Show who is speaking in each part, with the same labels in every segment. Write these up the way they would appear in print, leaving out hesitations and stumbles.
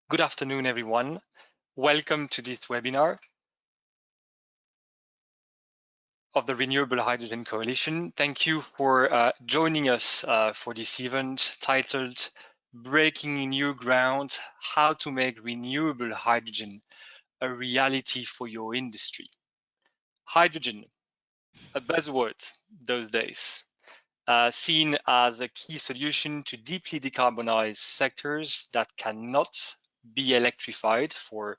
Speaker 1: Good afternoon, everyone. Welcome to this webinar of the Renewable Hydrogen Coalition. Thank you for joining us for this event titled Breaking New Ground, How to Make Renewable Hydrogen a Reality for Your Industry. Hydrogen, a buzzword those days, seen as a key solution to deeply decarbonize sectors that cannot be electrified for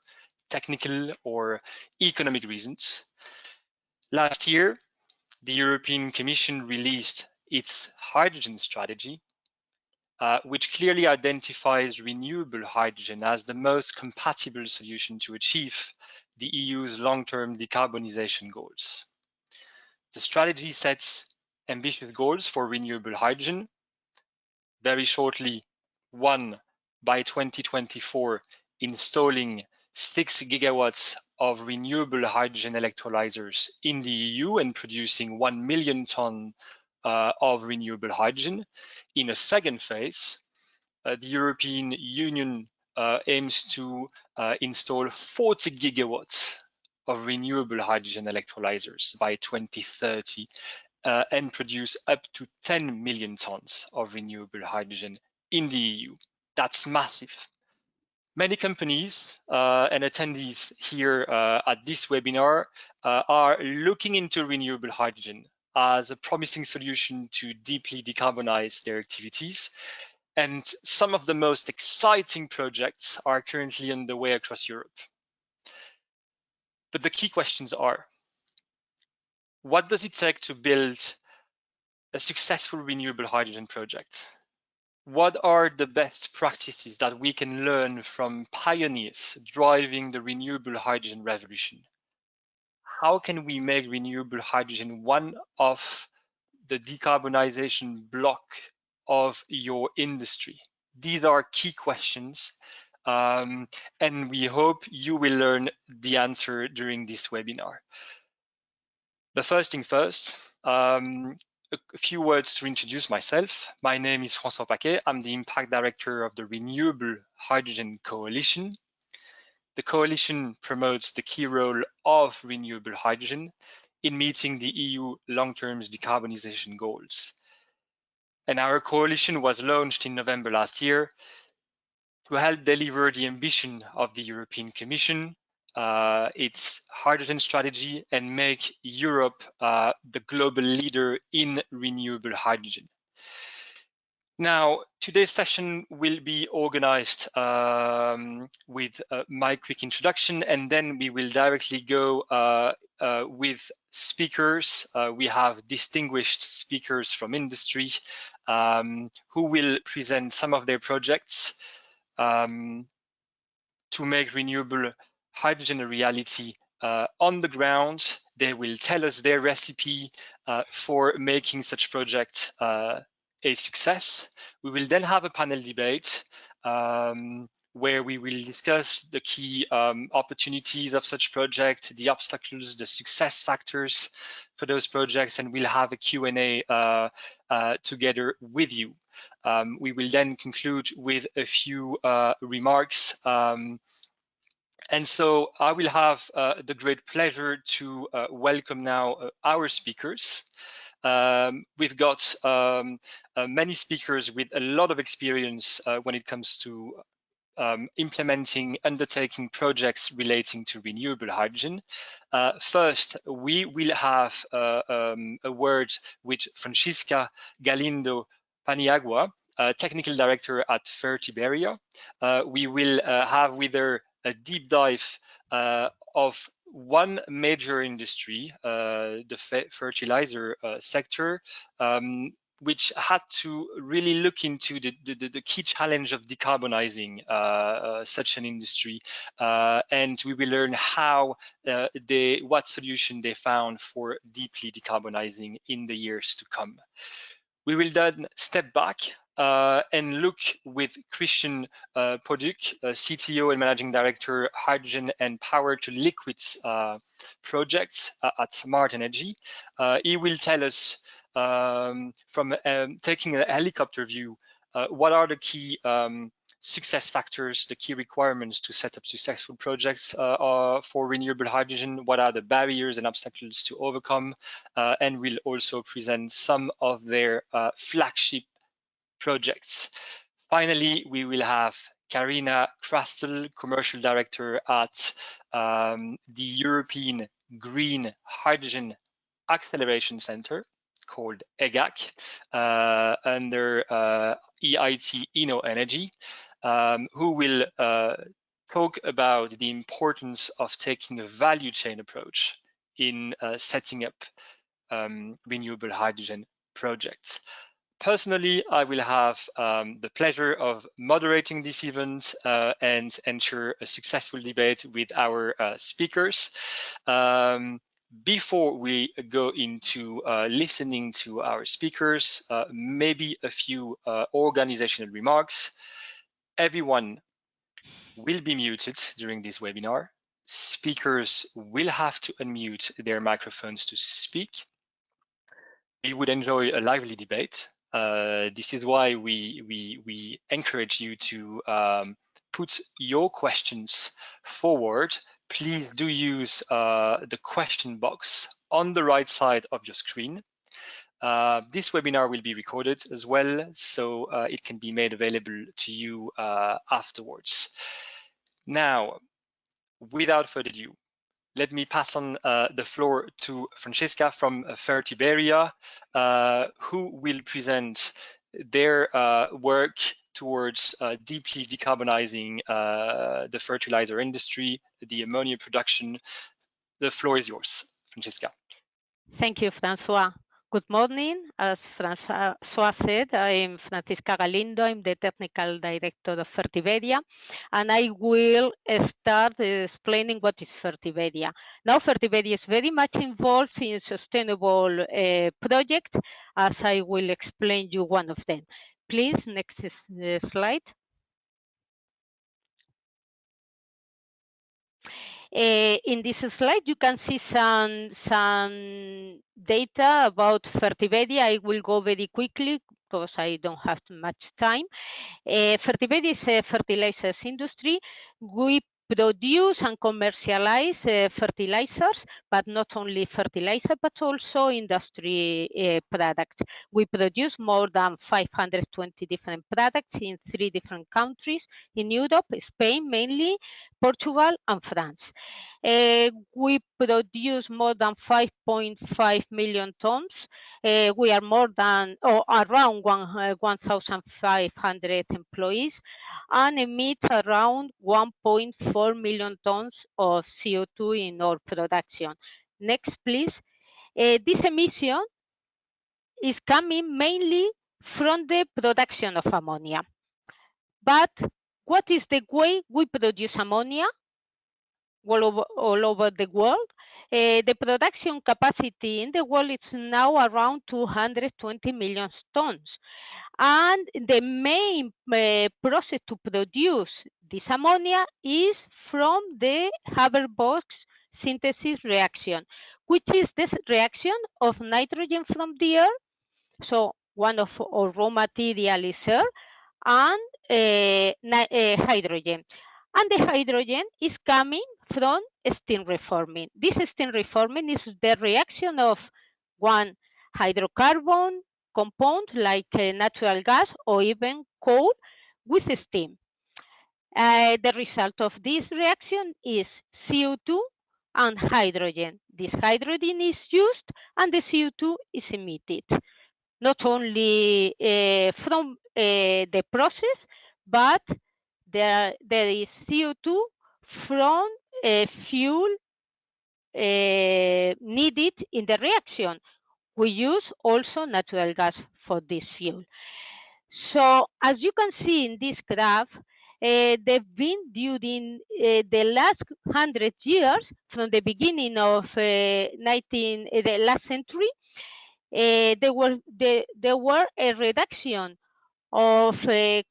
Speaker 1: technical or economic reasons. Last year, the European Commission released its hydrogen strategy, which clearly identifies renewable hydrogen as the most compatible solution to achieve the EU's long-term decarbonisation goals. The strategy sets ambitious goals for renewable hydrogen. Very shortly, one, by 2024, installing 6 gigawatts of renewable hydrogen electrolyzers in the EU and producing 1 million ton of renewable hydrogen. In a second phase, the European Union aims to install 40 gigawatts of renewable hydrogen electrolyzers by 2030 and produce up to 10 million tons of renewable hydrogen in the EU. That's massive. Many companies and attendees here at this webinar are looking into renewable hydrogen as a promising solution to deeply decarbonize their activities. And some of the most exciting projects are currently underway across Europe. But the key questions are, what does it take to build a successful renewable hydrogen project? What are the best practices that we can learn from pioneers driving the renewable hydrogen revolution? How can we make renewable hydrogen one of the decarbonization bloc of your industry? These are key questions, and we hope you will learn the answer during this webinar. The first thing first, a few words to introduce myself. My name is François Paquet. I'm the Impact Director of the Renewable Hydrogen Coalition. The coalition promotes the key role of renewable hydrogen in meeting the EU long-term decarbonization goals. And our coalition was launched in November last year to help deliver the ambition of the European Commission, its hydrogen strategy, and make Europe the global leader in renewable hydrogen. Now, today's session will be organized with my quick introduction, and then we will directly go with speakers. We have distinguished speakers from industry who will present some of their projects to make renewable hydrogen a reality on the ground. They will tell us their recipe for making such project a success. We will then have a panel debate where we will discuss the key opportunities of such project, the obstacles, the success factors for those projects, and we'll have a Q&A together with you. We will then conclude with a few remarks. And so I will have the great pleasure to welcome now our speakers. We've got many speakers with a lot of experience when it comes to undertaking projects relating to renewable hydrogen. First, we will have a word with Francisca Galindo Paniagua, Technical Director at Fertiberia. We will have with her a deep dive of one major industry, the fertilizer sector, which had to really look into the key challenge of decarbonizing such an industry, and we will learn how what solution they found for deeply decarbonizing in the years to come. We will then step back and look with Christian Poduk, CTO and Managing Director, Hydrogen and Power to Liquids projects at Smart Energy. He will tell us from taking a helicopter view, what are the key success factors, the key requirements to set up successful projects for renewable hydrogen, what are the barriers and obstacles to overcome, and we'll also present some of their flagship projects. Finally, we will have Karina Krastel, Commercial Director at the European Green Hydrogen Acceleration Center, called EGAC, under EIT InnoEnergy, who will talk about the importance of taking a value chain approach in setting up renewable hydrogen projects. Personally, I will have the pleasure of moderating this event and ensure a successful debate with our speakers. Before we go into listening to our speakers, maybe a few organizational remarks. Everyone will be muted during this webinar. Speakers will have to unmute their microphones to speak. We would enjoy a lively debate. This is why we encourage you to put your questions forward. Please do use the question box on the right side of your screen. This webinar will be recorded as well, so it can be made available to you afterwards. Now, without further ado, let me pass on the floor to Francesca from Fertiberia, who will present their work towards deeply decarbonizing the fertilizer industry, the ammonia production. The floor is yours, Francesca.
Speaker 2: Thank you, Francois. Good morning. As Francois said, I'm Francisca Galindo. I'm the Technical Director of Fertiberia, and I will start explaining what is Fertiberia. Now, Fertiberia is very much involved in sustainable projects, as I will explain you one of them. Please, next slide. In this slide, you can see some data about Fertiberia. I will go very quickly because I don't have much time. Fertiberia is a fertilizers industry. We produce and commercialize fertilizers, but not only fertilizer, but also industry products. We produce more than 520 different products in 3 different countries in Europe, Spain mainly, Portugal and France. We produce more than 5.5 million tons. We are more than around 1,500 employees and emit around 1.4 million tons of CO2 in our production. Next, please. This emission is coming mainly from the production of ammonia. But what is the way we produce ammonia all over the world? The production capacity in the world is now around 220 million tons. And the main process to produce this ammonia is from the Haber-Bosch synthesis reaction, which is this reaction of nitrogen from the air. So one of our raw material is air and hydrogen. And the hydrogen is coming from steam reforming. This steam reforming is the reaction of one hydrocarbon compound like natural gas or even coal with steam. The result of this reaction is CO2 and hydrogen. This hydrogen is used and the CO2 is emitted, not only from the process, but there is CO2 from fuel needed in the reaction. We use also natural gas for this fuel. So as you can see in this graph, they've been during the last 100 years, from the beginning of the last century, there were a reduction of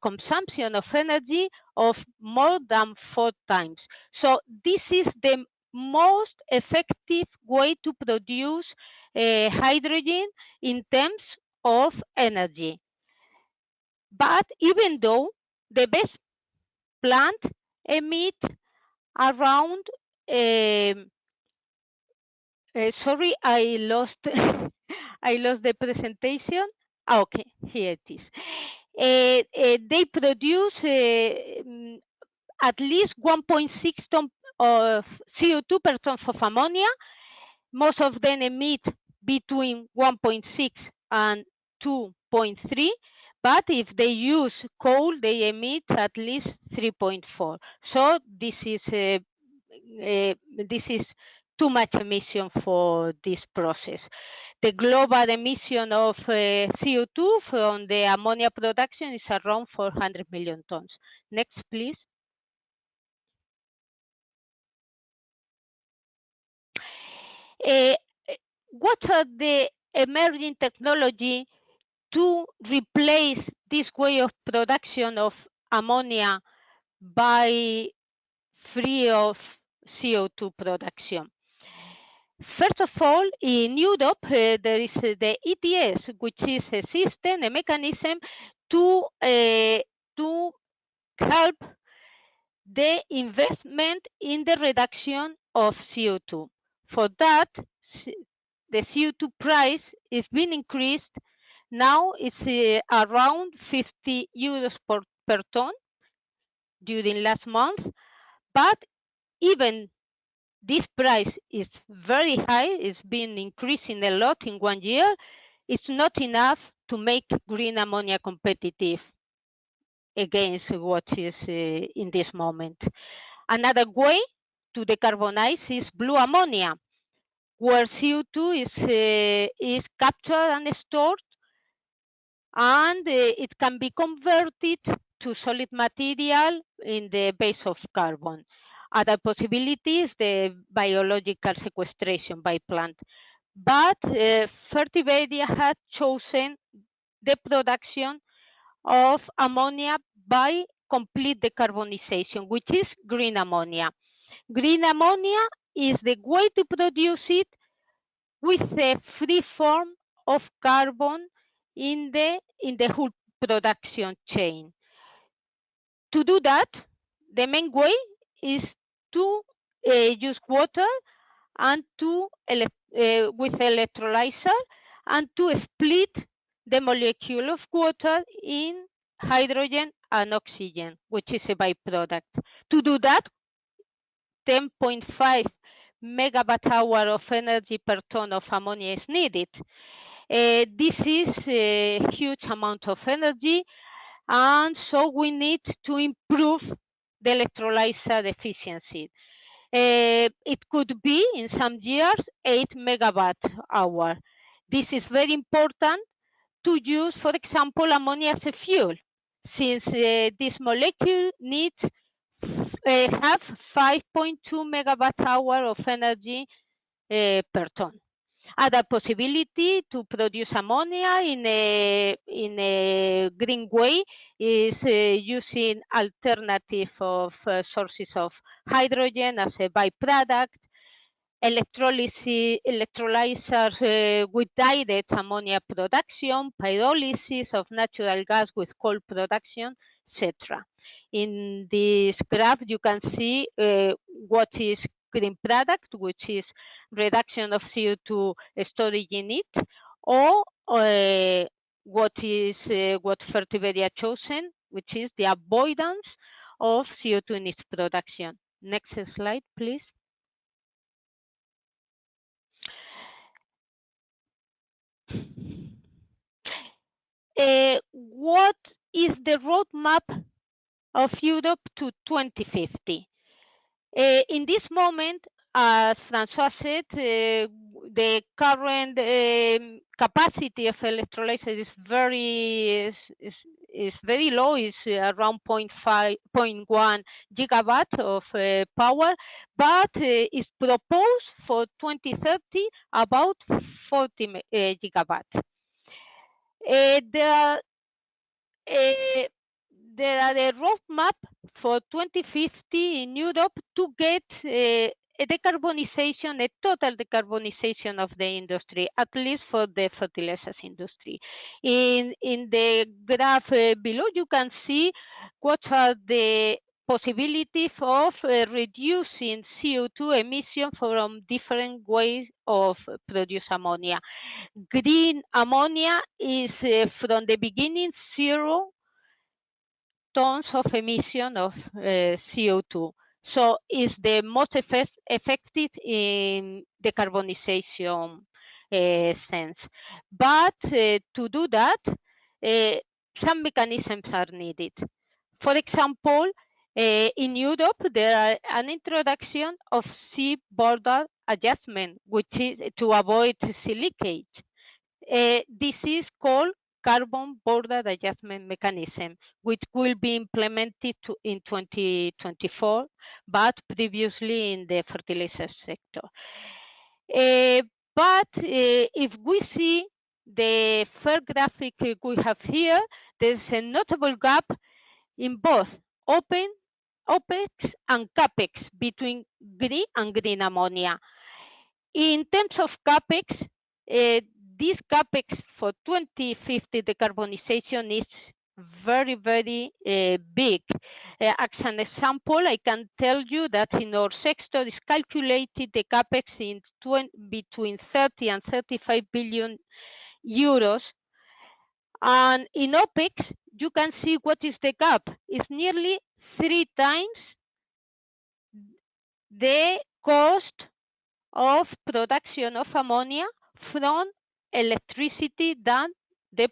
Speaker 2: consumption of energy of more than 4 times. So this is the most effective way to produce hydrogen in terms of energy. But even though the best plant emit around, sorry, I lost I lost the presentation. Okay, here it is. They produce at least 1.6 ton of CO2 per ton of ammonia. Most of them emit between 1.6 and 2.3, but if they use coal, they emit at least 3.4. So this is too much emission for this process. The global emission of CO2 from the ammonia production is around 400 million tons. Next, please. What are the emerging technology to replace this way of production of ammonia by free of CO2 production? First of all, in Europe, there is the ETS, which is a system, a mechanism to help the investment in the reduction of CO2. For that, the CO2 price is being increased. Now it's around 50 euros per ton during last month, but even this price is very high, it's been increasing a lot in 1 year. It's not enough to make green ammonia competitive against what is in this moment. Another way to decarbonize is blue ammonia, where CO2 is captured and stored, and it can be converted to solid material in the base of carbon. Other possibility is the biological sequestration by plant. But Fertiberia has chosen the production of ammonia by complete decarbonization, which is green ammonia. Green ammonia is the way to produce it with a free form of carbon in the whole production chain. To do that, the main way is to use water and with electrolyzer, and to split the molecule of water in hydrogen and oxygen, which is a byproduct. To do that, 10.5 megawatt hour of energy per ton of ammonia is needed. This is a huge amount of energy, and so we need to improve the electrolyzer efficiency. It could be in some years 8 megawatt hour. This is very important to use, for example, ammonia as a fuel, since this molecule needs have 5.2 megawatt hour of energy per ton. Other possibility to produce ammonia in a green way is using alternative of sources of hydrogen as a byproduct, electrolyzers with direct ammonia production, pyrolysis of natural gas with coal production, etc. In this graph, you can see what is green product, which is reduction of CO2 storage in it, or what Fertiberia chosen, which is the avoidance of CO2 in its production. Next slide, please. What is the roadmap of Europe to 2050? In this moment, as François said, the current capacity of electrolyzer is very low. It's around 0.1 gigawatt of power, but it's proposed for 2030 about 40 gigawatt. There are a roadmap for 2050 in Europe to get a decarbonization, a total decarbonization of the industry, at least for the fertilizers industry. In the graph below, you can see what are the possibility of reducing CO2 emission from different ways of produce ammonia. Green ammonia is from the beginning 0 tons of emission of CO2. So it's the most effective in decarbonization sense. But to do that, some mechanisms are needed. For example, in Europe, there are an introduction of sea border adjustment, which is to avoid sea leakage. This is called carbon border adjustment mechanism, which will be implemented in 2024, but previously in the fertilizer sector. But if we see the first graphic we have here, there's a notable gap in both OPEX and CAPEX between green and green ammonia. In terms of CAPEX, this CAPEX for 2050 decarbonization is very, very big. As an example, I can tell you that in our sector is calculated the CAPEX in between 30 and 35 billion euros. And in OPEX, you can see what is the gap. It's nearly 3 times the cost of production of ammonia from electricity than the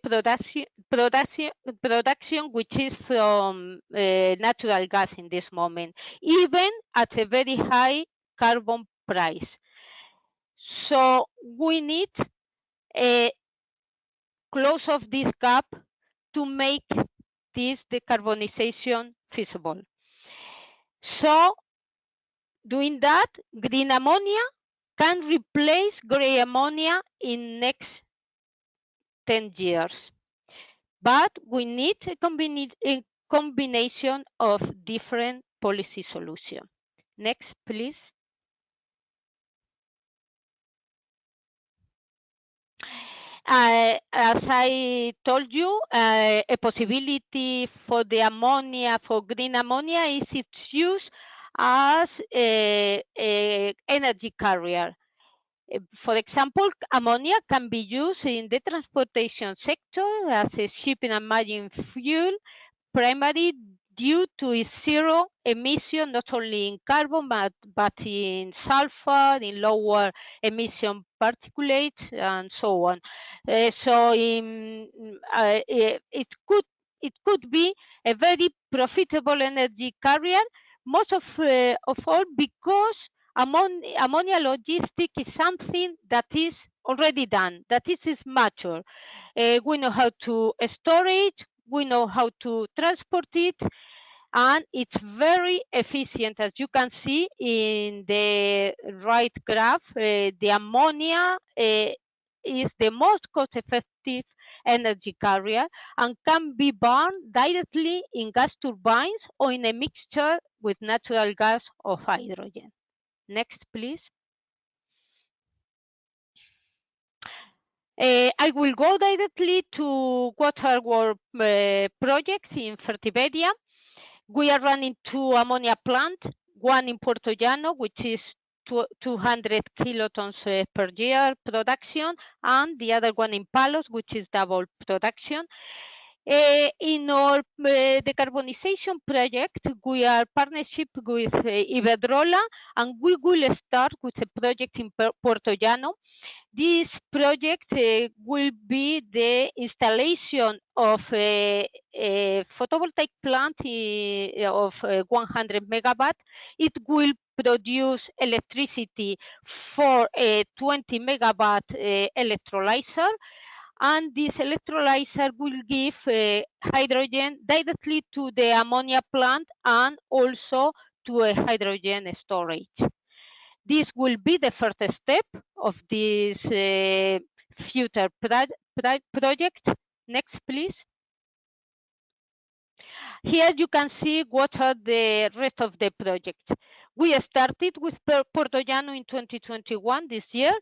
Speaker 2: production which is from natural gas in this moment, even at a very high carbon price. So we need a close of this gap to make this decarbonization feasible. So doing that, green ammonia can replace gray ammonia in next 10 years. But we need a combination of different policy solutions. Next, please. As I told you, a possibility for the ammonia, for green ammonia, is its use as a energy carrier. For example, ammonia can be used in the transportation sector as a shipping and marine fuel, primarily due to its zero emission, not only in carbon, but in sulfur, in lower emission particulates, and so on. So it could be a very profitable energy carrier, most of all because ammonia logistics is something that is already done, that is mature. We know how to store it, we know how to transport it, and it's very efficient. As you can see in the right graph, the ammonia is the most cost-effective energy carrier and can be burned directly in gas turbines or in a mixture with natural gas or hydrogen. Next, please. I will go directly to what are our projects in Fertiberia. We are running 2 ammonia plants, one in Puerto Llano, which is 200 kilotons per year production, and the other one in Palos, which is double production. In our decarbonization project, we are partnership with Iberdrola, and we will start with a project in Puerto Llano. This project will be the installation of a photovoltaic plant of 100 megawatt. It will produce electricity for a 20 megawatt electrolyzer, and this electrolyzer will give hydrogen directly to the ammonia plant and also to a hydrogen storage. This will be the first step of this future project. Next, please. Here you can see what are the rest of the projects. We started with Puerto Llano in 2021, this year,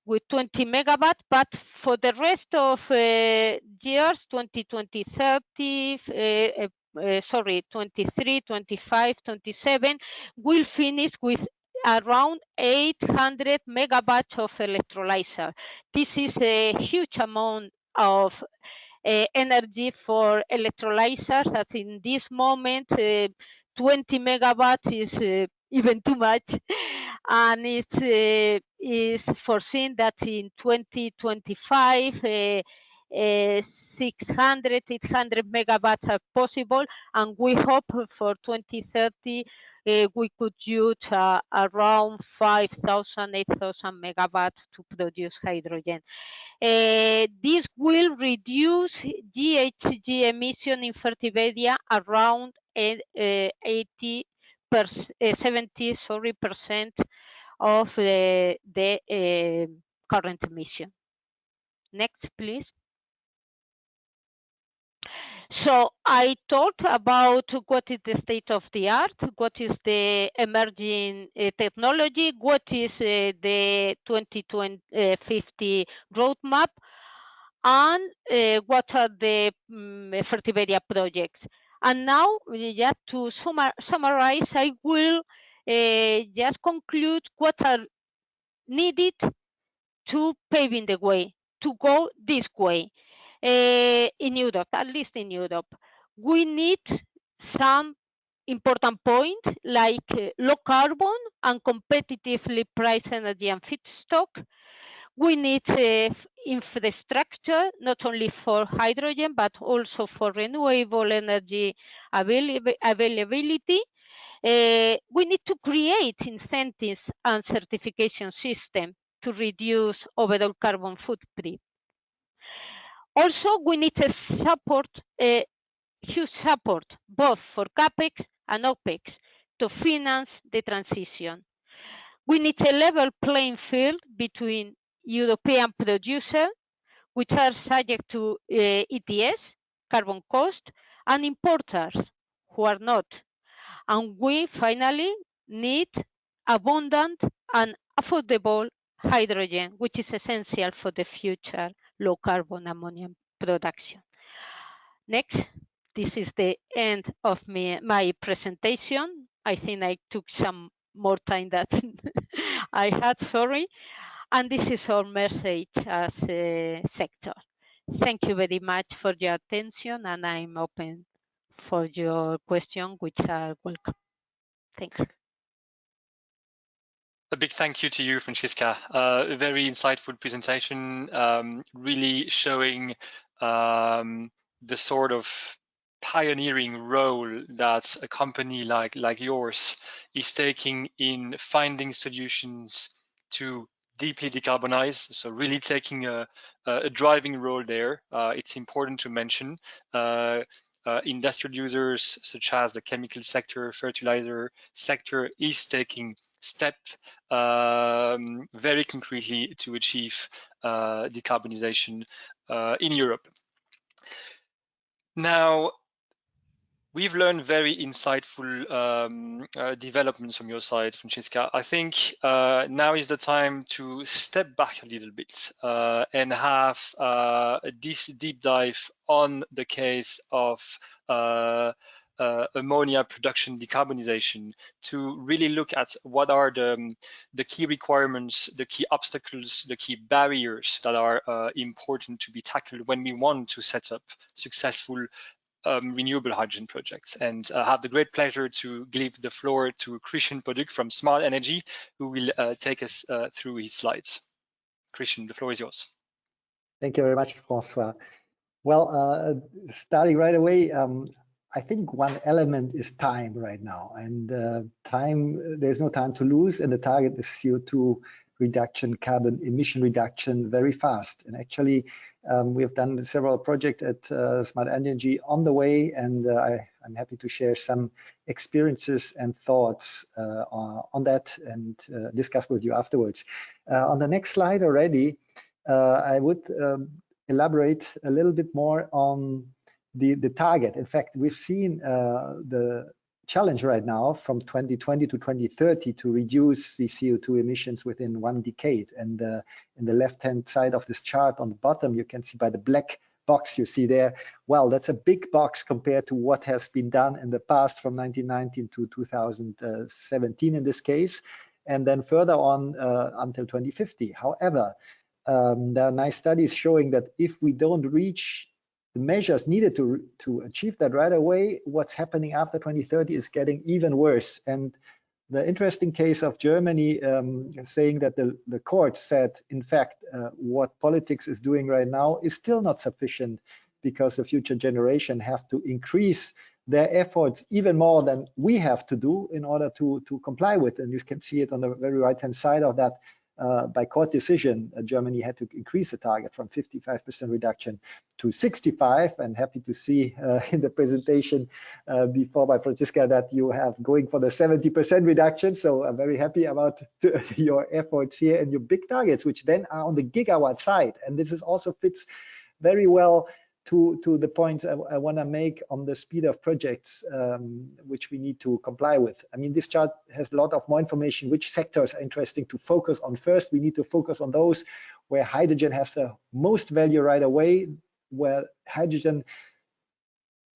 Speaker 2: with 20 megawatt, but for the rest of years, 2020, 30, 23, 25, 27, will finish with around 800 megawatts of electrolyzer. This is a huge amount of energy for electrolyzers, as in this moment 20 megawatts is even too much, and it is foreseen that in 2025 600, 800 megawatts are possible, and we hope for 2030 we could use around 5,000, 8,000 megawatts to produce hydrogen. This will reduce GHG emission in Fertiberia around 70% of the current emission. Next, please. So I talked about what is the state of the art, what is the emerging technology, what is the 2050 roadmap, and what are the Fertiberia projects. And now, just to summarize, I will just conclude what are needed to paving the way, to go this way. In Europe, at least in Europe, we need some important points like low carbon and competitively priced energy and feedstock. We need infrastructure, not only for hydrogen, but also for renewable energy availability. We need to create incentives and certification system to reduce overall carbon footprint. Also, we need a support, huge support, both for CAPEX and OPEX to finance the transition. We need a level playing field between European producers, which are subject to ETS, carbon cost, and importers, who are not. And we finally need abundant and affordable hydrogen, which is essential for the future low carbon ammonia production. Next, this is the end of my presentation. I think I took some more time than I had, sorry. And this is our message as a sector. Thank you very much for your attention, and I'm open for your questions, which are welcome. Thank you.
Speaker 1: A big thank you to you, Francisca. A very insightful presentation, really showing the sort of pioneering role that a company like yours is taking in finding solutions to deeply decarbonize. So really taking a driving role there. It's important to mention. Industrial users such as the chemical sector, fertilizer sector is taking step very concretely to achieve decarbonization in Europe. Now, we've learned very insightful developments from your side, Francisca. I think now is the time to step back a little bit and have this deep dive on the case of ammonia production decarbonization, to really look at what are the key requirements, the key obstacles, the key barriers that are important to be tackled when we want to set up successful renewable hydrogen projects. And have the great pleasure to give the floor to Christian Poduk from Smart Energy, who will take us through his slides. Christian, the floor is yours.
Speaker 3: Thank you very much, Francois. Well, starting right away, I think one element is time right now, and there's no time to lose, and the target is CO2 reduction, carbon emission reduction very fast. And actually, we have done several projects at Smart Energy on the way, and I'm happy to share some experiences and thoughts on that and discuss with you afterwards. On the next slide already, I would elaborate a little bit more on the target. In fact, we've seen the challenge right now from 2020 to 2030 to reduce the CO2 emissions within 1 decade. And in the left-hand side of this chart on the bottom, you can see by the black box you see there, well, that's a big box compared to what has been done in the past from 1919 to 2017 in this case, and then further on until 2050. However, there are nice studies showing that if we don't reach the measures needed to achieve that right away, what's happening after 2030 is getting even worse. And the interesting case of Germany saying that the court said, in fact, what politics is doing right now is still not sufficient, because the future generation have to increase their efforts even more than we have to do in order to comply with. And you can see it on the very right-hand side of that. By court decision, Germany had to increase the target from 55% reduction to 65. And happy to see in the presentation before by Franziska that you have going for the 70% reduction. So I'm very happy about your efforts here and your big targets, which then are on the gigawatt side. And this is also fits very well to the points I want to make on the speed of projects, which we need to comply with. I mean, this chart has a lot of more information, which sectors are interesting to focus on. First, we need to focus on those where hydrogen has the most value right away, where hydrogen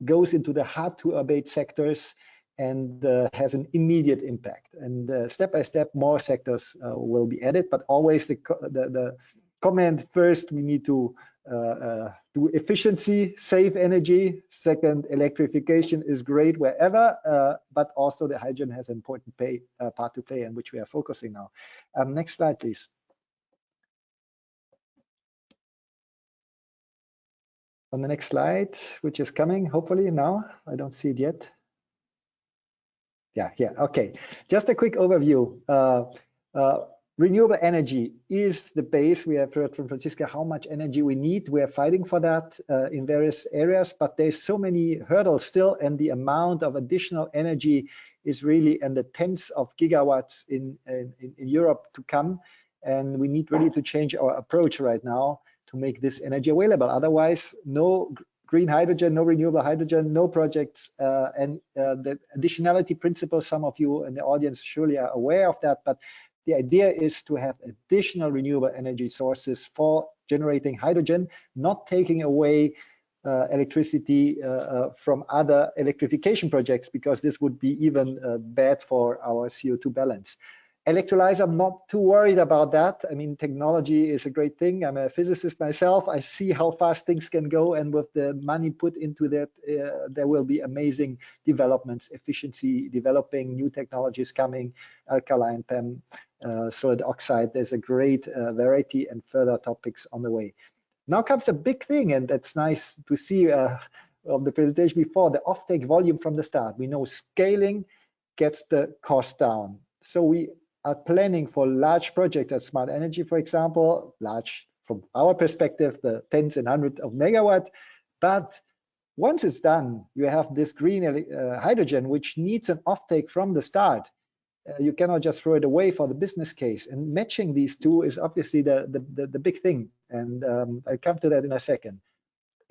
Speaker 3: goes into the hard to abate sectors and has an immediate impact. And step by step, more sectors will be added, but always the comment first, we need to do efficiency, save energy. Second, electrification is great wherever, but also the hydrogen has an important part to play, in which we are focusing now. Next slide, please. On the next slide, which is coming, hopefully now. I don't see it yet. Yeah, okay. Just a quick overview. Renewable energy is the base. We have heard from Franziska how much energy we need. We are fighting for that in various areas, but there's so many hurdles still, and the amount of additional energy is really in the tens of gigawatts in Europe to come. And we need really to change our approach right now to make this energy available. Otherwise, no green hydrogen, no renewable hydrogen, no projects, and the additionality principle, some of you in the audience surely are aware of that, but the idea is to have additional renewable energy sources for generating hydrogen, not taking away electricity from other electrification projects, because this would be even bad for our CO2 balance. Electrolyzer, I'm not too worried about that. I mean, technology is a great thing. I'm a physicist myself. I see how fast things can go, and with the money put into that, there will be amazing developments, efficiency developing, new technologies coming, alkaline PEM, solid oxide. There's a great variety and further topics on the way. Now comes a big thing, and that's nice to see of the presentation before, the offtake volume from the start. We know scaling gets the cost down. So we are planning for large projects at Smart Energy, for example, large from our perspective, the tens and hundreds of megawatt. But once it's done, you have this green hydrogen, which needs an offtake from the start. You cannot just throw it away for the business case. And matching these two is obviously the big thing. And I'll come to that in a second.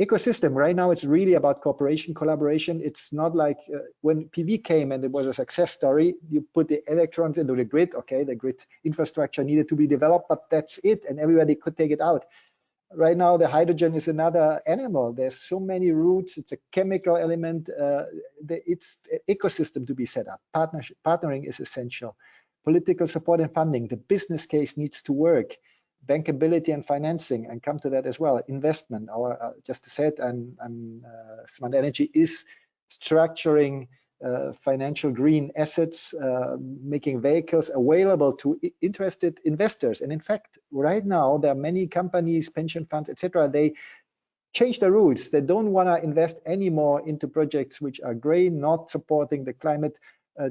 Speaker 3: Ecosystem, right now it's really about cooperation, collaboration. It's not like when PV came and it was a success story, you put the electrons into the grid, okay, the grid infrastructure needed to be developed, but that's it, and everybody could take it out. Right now, the hydrogen is another animal. There's so many routes. It's a chemical element. It's an ecosystem to be set up. Partnering is essential. Political support and funding. The business case needs to work. Bankability and financing, and come to that as well. Investment. Just to say it, Smart Energy is structuring financial green assets, making vehicles available to interested investors. And in fact, right now, there are many companies, pension funds, etc. They change the rules. They don't want to invest anymore into projects which are gray, not supporting the climate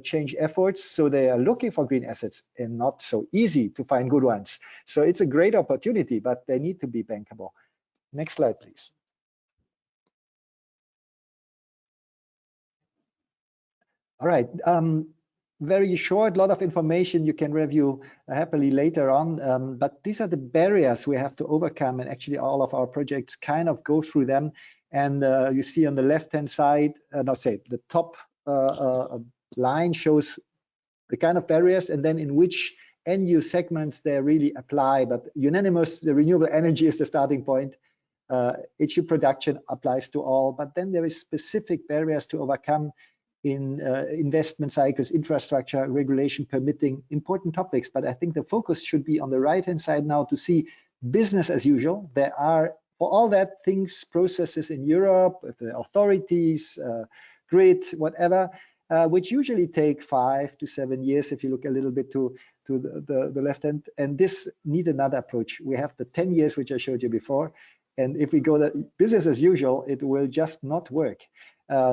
Speaker 3: change efforts. So they are looking for green assets, and not so easy to find good ones. So it's a great opportunity, but they need to be bankable. Next slide, please. All right, very short, lot of information you can review happily later on, but these are the barriers we have to overcome, and actually all of our projects kind of go through them. And you see on the left-hand side, the top line shows the kind of barriers, and then in which end-use segments they really apply. But unanimous, the renewable energy is the starting point. H2 production applies to all, but then there is specific barriers to overcome in investment cycles, infrastructure, regulation, permitting, important topics. But I think the focus should be on the right-hand side now to see business as usual. There are, for all that, things, processes in Europe, with the authorities, grid, whatever, which usually take 5 to 7 years if you look a little bit to the left hand. And this need another approach. We have the 10 years, which I showed you before. And if we go that business as usual, it will just not work.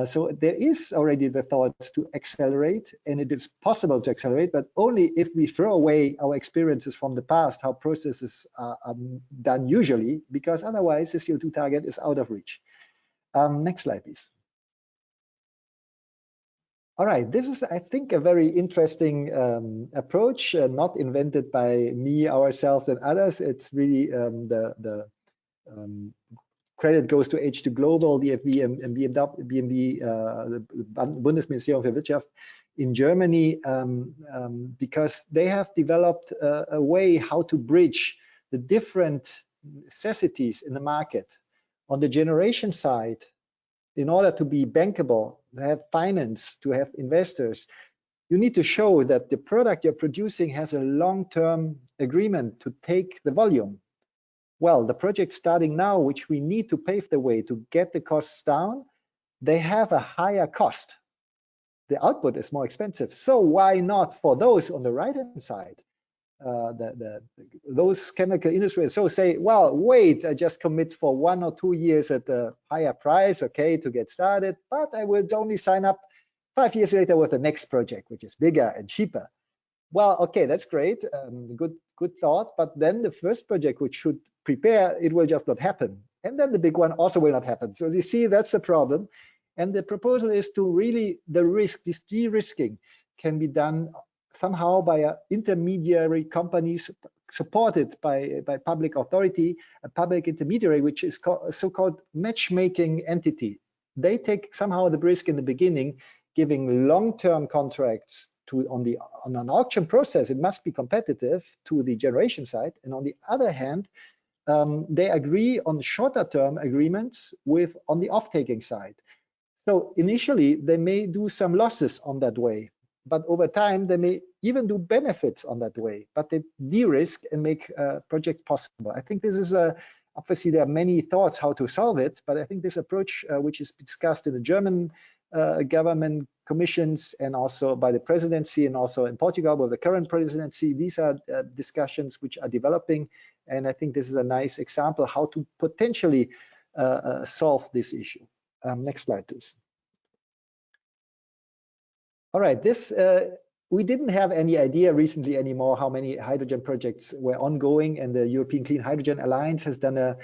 Speaker 3: So there is already the thoughts to accelerate, and it is possible to accelerate, but only if we throw away our experiences from the past, how processes are done usually, because otherwise the CO2 target is out of reach. Next slide, please. All right, this is, I think, a very interesting approach, not invented by me, ourselves, and others. It's really the credit goes to H2 Global, DFV, and BMW, the Bundesministerium für Wirtschaft in Germany, because they have developed a way how to bridge the different necessities in the market. On the generation side, in order to be bankable, to have finance, to have investors, you need to show that the product you're producing has a long-term agreement to take the volume. Well, the projects starting now, which we need to pave the way to get the costs down, they have a higher cost. The output is more expensive. So why not for those on the right-hand side, those chemical industries, so say, well, wait, I just commit for 1 or 2 years at a higher price, okay, to get started, but I will only sign up 5 years later with the next project, which is bigger and cheaper. Well, okay, that's great, good thought, but then the first project which should prepare, it will just not happen. And then the big one also will not happen. So you see, that's the problem. And the proposal is to really, the risk, this de-risking can be done somehow by intermediary companies supported by public authority, a public intermediary, which is a so-called matchmaking entity. They take somehow the risk in the beginning, giving long-term contracts on an auction process. It must be competitive to the generation side. And on the other hand, they agree on shorter term agreements on the off-taking side. So initially, they may do some losses on that way, but over time, they may even do benefits on that way, but they de-risk and make projects possible. I think this is obviously there are many thoughts how to solve it, but I think this approach, which is discussed in the German government commissions and also by the presidency and also in Portugal with the current presidency, these are discussions which are developing. And I think this is a nice example how to potentially solve this issue. Next slide, please. All right, this we didn't have any idea recently anymore how many hydrogen projects were ongoing, and the European Clean Hydrogen Alliance has done a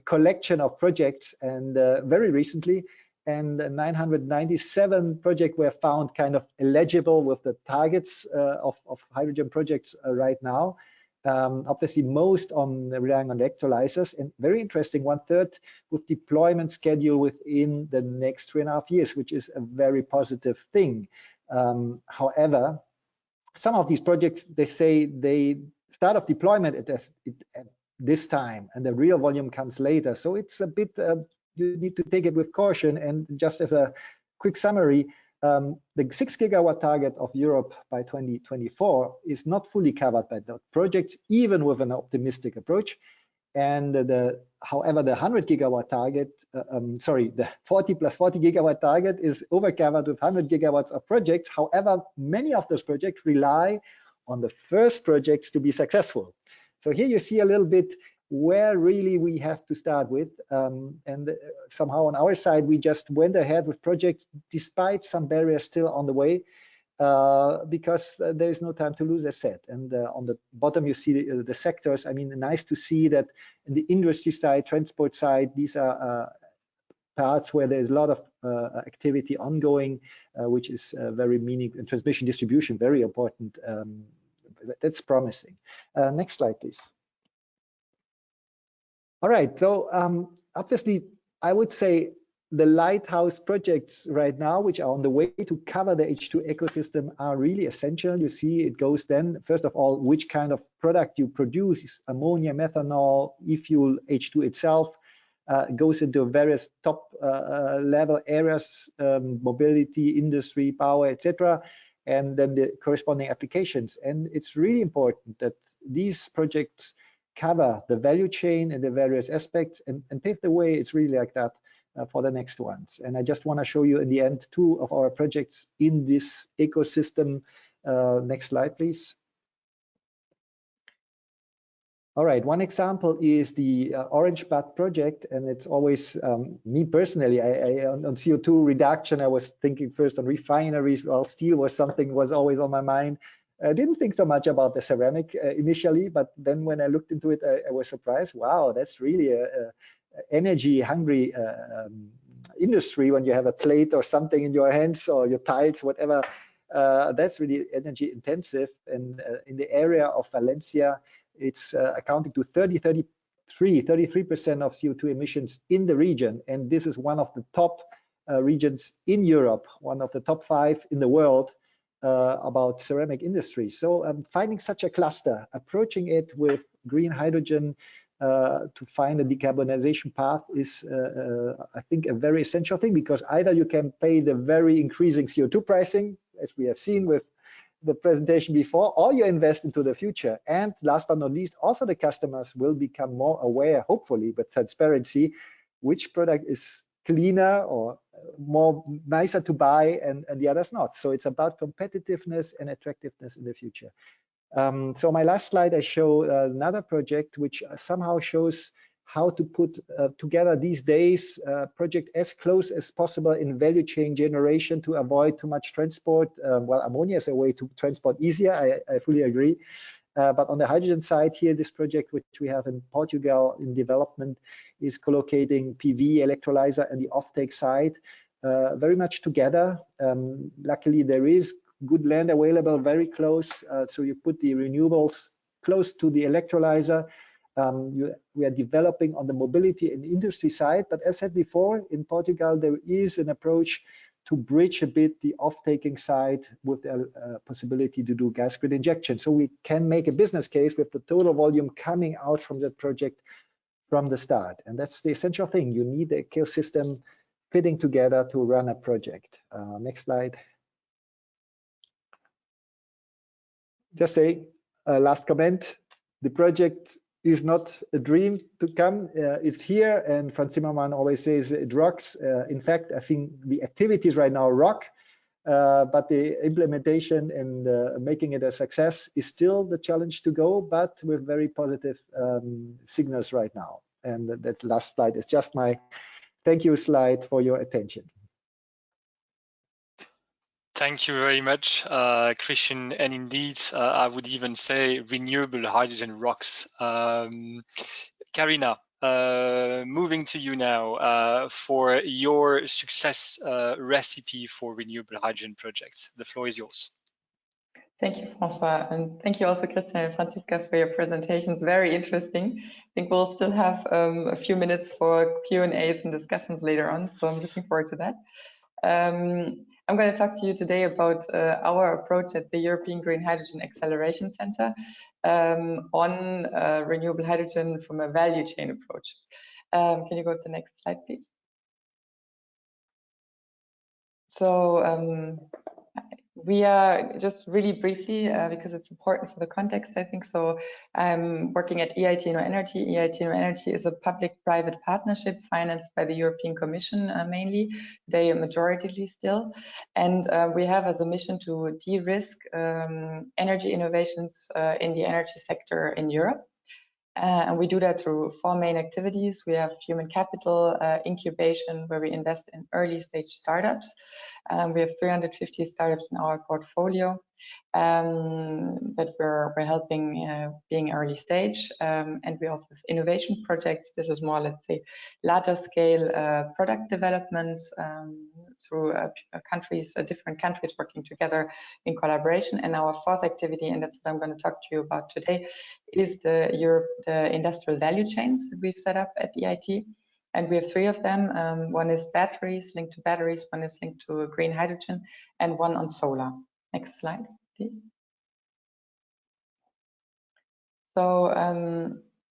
Speaker 3: collection of projects, and very recently, and 997 projects were found kind of eligible with the targets of hydrogen projects right now. Obviously, most relying on electrolyzers, and very interesting, 1/3 with deployment schedule within the next 3.5 years, which is a very positive thing. However, some of these projects, they say they start of deployment at this time, and the real volume comes later. So it's a bit, you need to take it with caution. And just as a quick summary, the 6 gigawatt target of Europe by 2024 is not fully covered by the projects, even with an optimistic approach. And however, the 100 gigawatt target, the 40 plus 40 gigawatt target is overcovered with 100 gigawatts of projects. However, many of those projects rely on the first projects to be successful. So here you see a little bit where really we have to start with. And somehow on our side, we just went ahead with projects despite some barriers still on the way, because there is no time to lose, as said. And on the bottom, you see the sectors. I mean, nice to see that in the industry side, transport side, these are parts where there's a lot of activity ongoing, which is very meaningful. And transmission distribution, very important. That's promising. Next slide, please. All right, so obviously, I would say the lighthouse projects right now, which are on the way to cover the H2 ecosystem, are really essential. You see, it goes then, first of all, which kind of product you produce, ammonia, methanol, e-fuel, H2 itself, goes into various top level areas, mobility, industry, power, etc., and then the corresponding applications. And it's really important that these projects cover the value chain and the various aspects and pave the way. It's really like that for the next ones. And I just want to show you in the end 2 of our projects in this ecosystem. Next slide, please. All right, one example is the Orange Bud project, and it's always me personally. On CO2 reduction, I was thinking first on refineries. Well, steel was always on my mind. I didn't think so much about the ceramic initially, but then when I looked into it, I was surprised. Wow, that's really a energy-hungry industry when you have a plate or something in your hands or your tiles, whatever. That's really energy intensive. And in the area of Valencia, it's accounting to 33% of CO2 emissions in the region. And this is one of the top regions in Europe, one of the top 5 in the world about ceramic industry. So finding such a cluster, approaching it with green hydrogen to find a decarbonization path is, I think, a very essential thing, because either you can pay the very increasing CO2 pricing, as we have seen with the presentation before, or you invest into the future. And last but not least, also the customers will become more aware, hopefully, with transparency, which product is cleaner or more nicer to buy and the others not. So it's about competitiveness and attractiveness in the future. So my last slide, I show another project which somehow shows how to put together these days project as close as possible in value chain generation to avoid too much transport. Well, ammonia is a way to transport easier, I fully agree. But on the hydrogen side here, this project which we have in Portugal in development is collocating PV, electrolyzer, and the offtake side very much together. Luckily, there is good land available very close. So you put the renewables close to the electrolyzer. We are developing on the mobility and industry side, but as said before, in Portugal, there is an approach to bridge a bit the off-taking side with the possibility to do gas grid injection. So we can make a business case with the total volume coming out from that project from the start. And that's the essential thing. You need the ecosystem fitting together to run a project. Next slide. Just say last comment. The project is not a dream to come. It's here, and Franz Zimmermann always says it rocks. In fact, I think the activities right now rock, but the implementation and making it a success is still the challenge to go, but with very positive signals right now. And that last slide is just my thank you slide for your attention.
Speaker 1: Thank you very much, Christian. And indeed, I would even say renewable hydrogen rocks. Karina, moving to you now for your success recipe for renewable hydrogen projects. The floor is yours.
Speaker 4: Thank you, Francois, and thank you also, Christian and Franziska, for your presentations. Very interesting. I think we'll still have a few minutes for Q&As and discussions later on, so I'm looking forward to that. I'm going to talk to you today about our approach at the European Green Hydrogen Acceleration Center on renewable hydrogen from a value chain approach. Can you go to the next slide, please? So we are just really briefly, because it's important for the context, I think so. I'm working at EIT No Energy. EIT No Energy is a public-private partnership financed by the European Commission mainly, they majoritarily still. And we have as a mission to de-risk energy innovations in the energy sector in Europe. And we do that through 4 main activities. We have human capital incubation, where we invest in early stage startups. We have 350 startups in our portfolio that we're helping being early stage. And we also have innovation projects. This is more, let's say, larger scale product developments through countries, different countries working together in collaboration. And our 4th activity, and that's what I'm going to talk to you about today, is the industrial value chains that we've set up at EIT. And we have 3 of them. One is batteries, linked to batteries, one is linked to green hydrogen, and one on solar. Next slide, please. So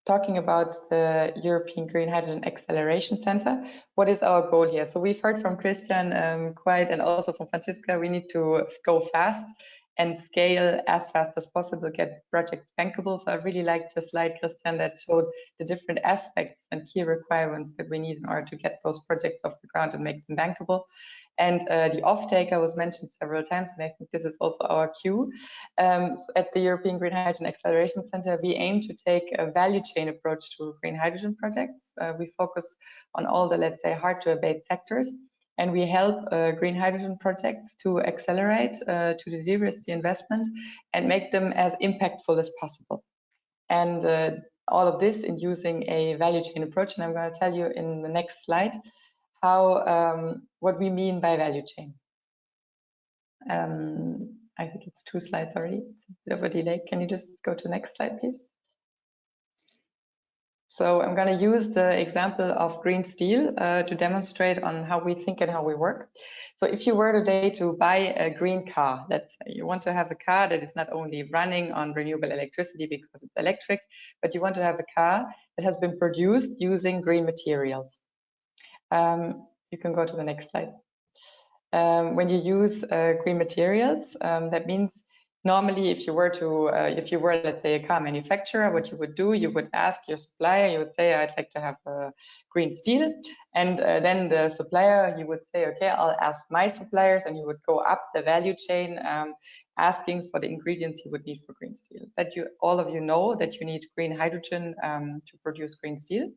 Speaker 4: talking about the European Green Hydrogen Acceleration Center. What is our goal here? So we've heard from Christian and also from Franziska, we need to go fast and scale as fast as possible, get projects bankable. So I really liked your slide, Christian, that showed the different aspects and key requirements that we need in order to get those projects off the ground and make them bankable. And the off-taker was mentioned several times, and I think this is also our cue. At the European Green Hydrogen Acceleration Center, we aim to take a value chain approach to green hydrogen projects. We focus on all the, let's say, hard-to-abate sectors, and we help green hydrogen projects to accelerate, to de-risk the investment, and make them as impactful as possible. And all of this in using a value chain approach, and I'm going to tell you in the next slide how what we mean by value chain. I think it's 2 slides already. It's a bit of a delay. Can you just go to the next slide, please? So I'm going to use the example of green steel to demonstrate on how we think and how we work. So if you were today to buy a green car, let's say you want to have a car that is not only running on renewable electricity because it's electric, but you want to have a car that has been produced using green materials. You can go to the next slide. When you use green materials, that means normally if you were, let's say, a car manufacturer, what you would do, you would ask your supplier, you would say, I'd like to have green steel. And then the supplier, you would say, okay, I'll ask my suppliers, and you would go up the value chain asking for the ingredients you would need for green steel. That all of you know that you need green hydrogen to produce green steel.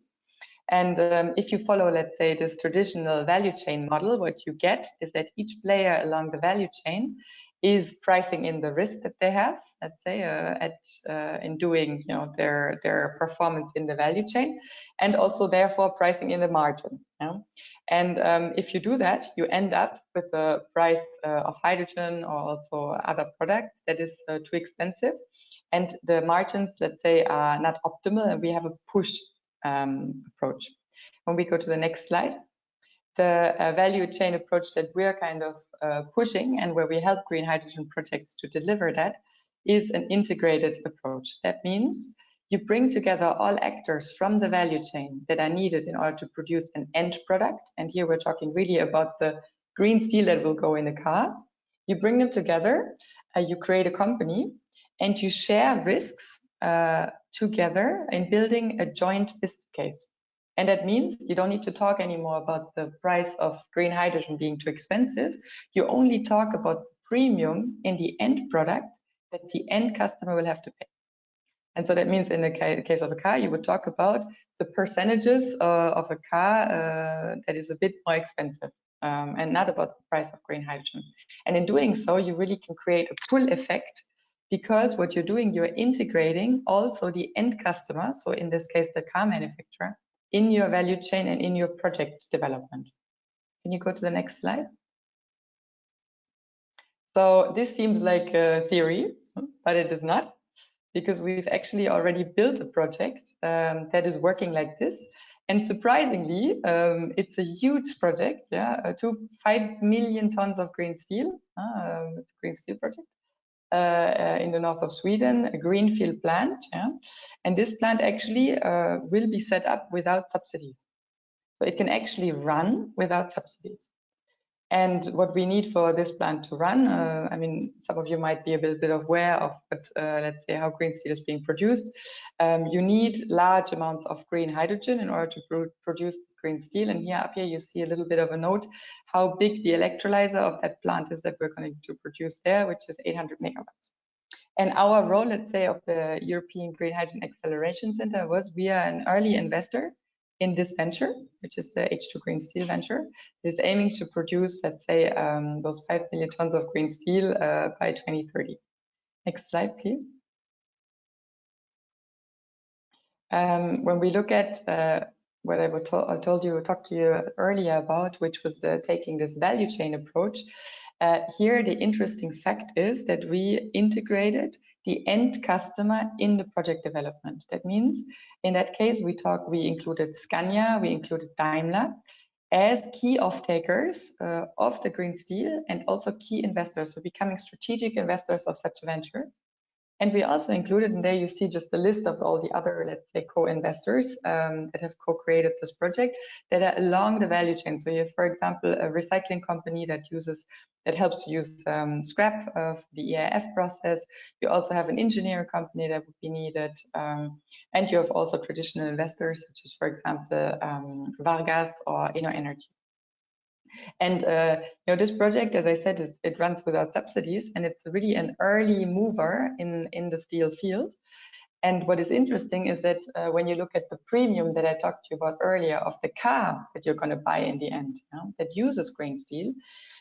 Speaker 4: And if you follow, let's say, this traditional value chain model, what you get is that each player along the value chain is pricing in the risk that they have, let's say, in doing, their performance in the value chain, and also therefore pricing in the margin. And if you do that, you end up with a price of hydrogen or also other products that is too expensive, and the margins, let's say, are not optimal, and we have a push approach. When we go to the next slide, the value chain approach that we're kind of pushing, and where we help green hydrogen projects to deliver that, is an integrated approach. That means you bring together all actors from the value chain that are needed in order to produce an end product. And here we're talking really about the green steel that will go in a car. You bring them together, you create a company, and you share risks together in building a joint business case. And that means you don't need to talk anymore about the price of green hydrogen being too expensive. You only talk about the premium in the end product that the end customer will have to pay. And so that means in the case of a car, you would talk about the percentages of a car that is a bit more expensive, and not about the price of green hydrogen. And in doing so, you really can create a pull effect, because what you're doing, you're integrating also the end customer, so in this case, the car manufacturer, in your value chain and in your project development. Can you go to the next slide? So this seems like a theory, but it is not, because we've actually already built a project that is working like this. And surprisingly, it's a huge project, 5 million tons of green steel. It's a green steel project. In the north of Sweden, a greenfield plant, and this plant actually will be set up without subsidies. So it can actually run without subsidies. And what we need for this plant to run, I mean, some of you might be a little bit aware of, let's say, how green steel is being produced. You need large amounts of green hydrogen in order to produce green steel. And up here, you see a little bit of a note how big the electrolyzer of that plant is that we're going to produce there, which is 800 megawatts. And our role, let's say, of the European Green Hydrogen Acceleration Center was we are an early investor in this venture, which is the H2 Green Steel venture, is aiming to produce, let's say, those 5 million tons of green steel by 2030. Next slide, please. When we look at what I talked to you earlier about, which was taking this value chain approach, here the interesting fact is that we integrated the end customer in the project development. That means in that case we included Scania, we included Daimler as key off-takers of the green steel, and also key investors, so becoming strategic investors of such a venture. And we also included, and there you see just a list of all the other, let's say, co-investors that have co-created this project that are along the value chain. So you have, for example, a recycling company that helps to use scrap of the EAF process. You also have an engineering company that would be needed. And you have also traditional investors, such as, for example, Vargas or Energy. And this project, as I said, it runs without subsidies, and it's really an early mover in the steel field. And what is interesting is that when you look at the premium that I talked to you about earlier of the car that you're going to buy in the end, that uses green steel,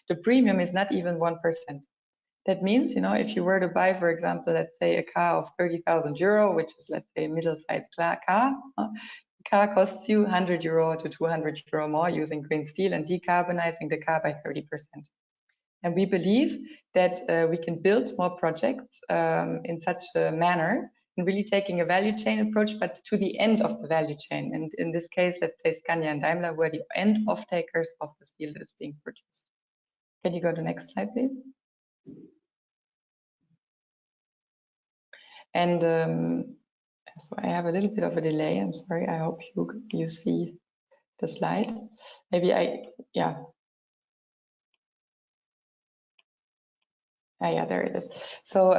Speaker 4: the premium is not even 1%. That means, if you were to buy, for example, let's say a car of 30,000 euro, which is, let's say, a middle-sized car, car costs you 100 euro to 200 euro more using green steel and decarbonizing the car by 30%. And we believe that we can build more projects in such a manner, and really taking a value chain approach, but to the end of the value chain. And in this case, let's say Scania and Daimler were the end off-takers of the steel that is being produced. Can you go to the next slide, please? And so I have a little bit of a delay. I'm sorry. I hope you see the slide. Maybe yeah, there it is. So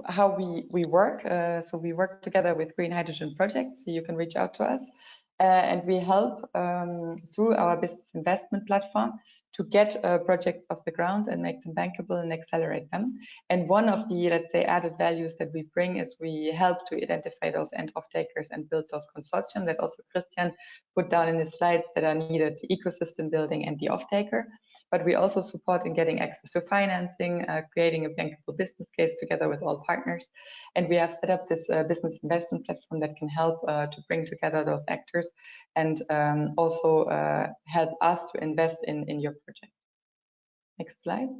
Speaker 4: how we work. So we work together with green hydrogen projects. So you can reach out to us, and we help through our business investment platform to get projects off the ground and make them bankable and accelerate them. And one of the, let's say, added values that we bring is we help to identify those end off-takers and build those consortium that also Christian put down in his slides that are needed, the ecosystem building and the off-taker. But we also support in getting access to financing, creating a bankable business case together with all partners. And we have set up this business investment platform that can help to bring together those actors and also help us to invest in your project. Next slide.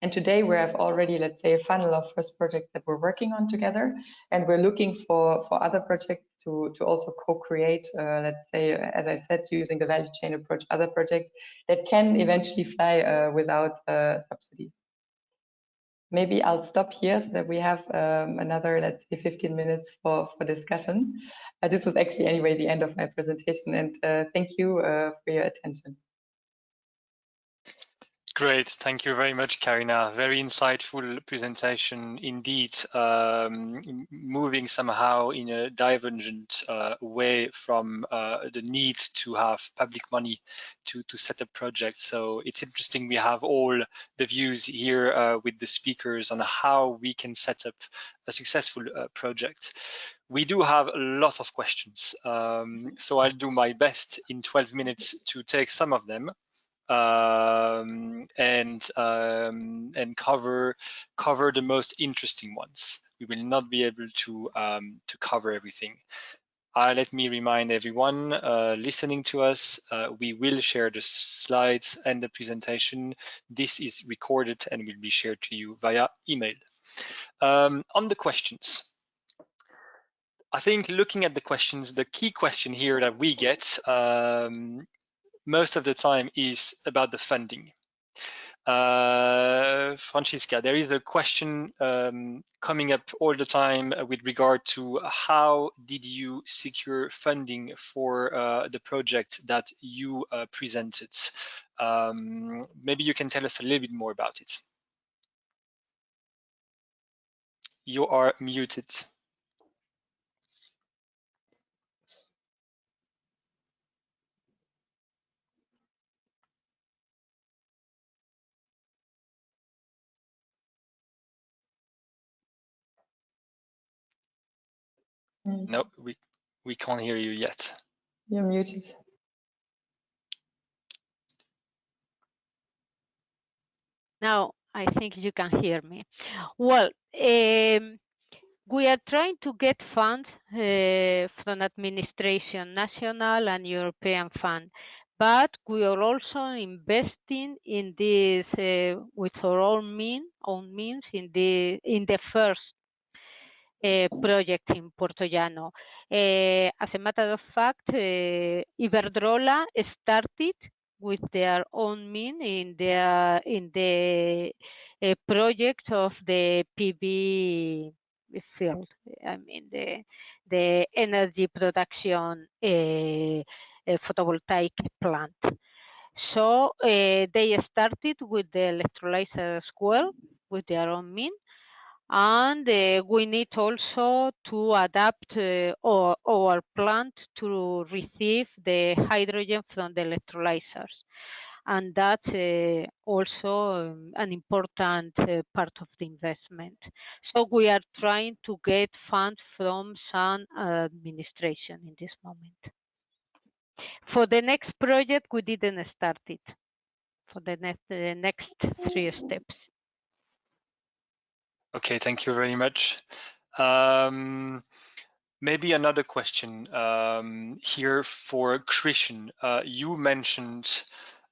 Speaker 4: And today we have already, let's say, a funnel of first projects that we're working on together. And we're looking for other projects to also co-create, let's say, as I said, using the value chain approach, other projects that can eventually fly without subsidies. Maybe I'll stop here so that we have another, let's say, 15 minutes for discussion. This was actually anyway the end of my presentation, and thank you for your attention.
Speaker 1: Great, thank you very much, Karina. Very insightful presentation indeed, moving somehow in a divergent way from the need to have public money to set up projects. So it's interesting we have all the views here with the speakers on how we can set up a successful project. We do have a lot of questions, so I'll do my best in 12 minutes to take some of them. And cover the most interesting ones. We will not be able to cover everything. Let me remind everyone listening to us, we will share the slides and the presentation. This is recorded and will be shared to you via email. On the questions, I think looking at the questions, the key question here that we get most of the time is about the funding. Francisca, there is a question coming up all the time with regard to how did you secure funding for the project that you presented? Maybe you can tell us a little bit more about it. You are muted. No, we can't hear you yet.
Speaker 4: You're muted.
Speaker 2: Now I think you can hear me. Well, we are trying to get funds from administration, national and European fund, but we are also investing in this with our own means in the first project in Puerto Llano. As a matter of fact, Iberdrola started with their own means in the project of the PV field. I mean the energy production photovoltaic plant. So they started with the electrolyzer as well, with their own means. And we need also to adapt our plant to receive the hydrogen from the electrolyzers. And that's also an important part of the investment. So we are trying to get funds from some administration in this moment. For the next project, we didn't start it. For the next 3 steps.
Speaker 1: Okay, thank you very much. Maybe another question here for Christian. You mentioned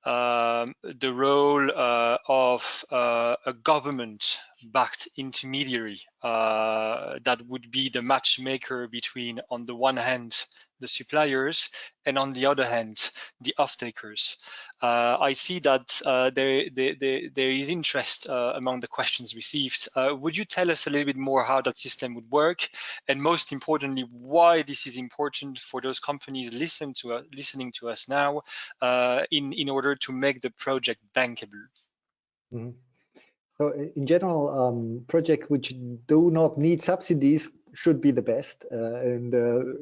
Speaker 1: the role of a government-backed intermediary that would be the matchmaker between, on the one hand, the suppliers, and on the other hand, the off-takers. I see that there is interest among the questions received. Would you tell us a little bit more how that system would work, and most importantly, why this is important for those companies listening to us now in order to make the project bankable?
Speaker 3: Mm-hmm. So in general, projects which do not need subsidies should be the best. And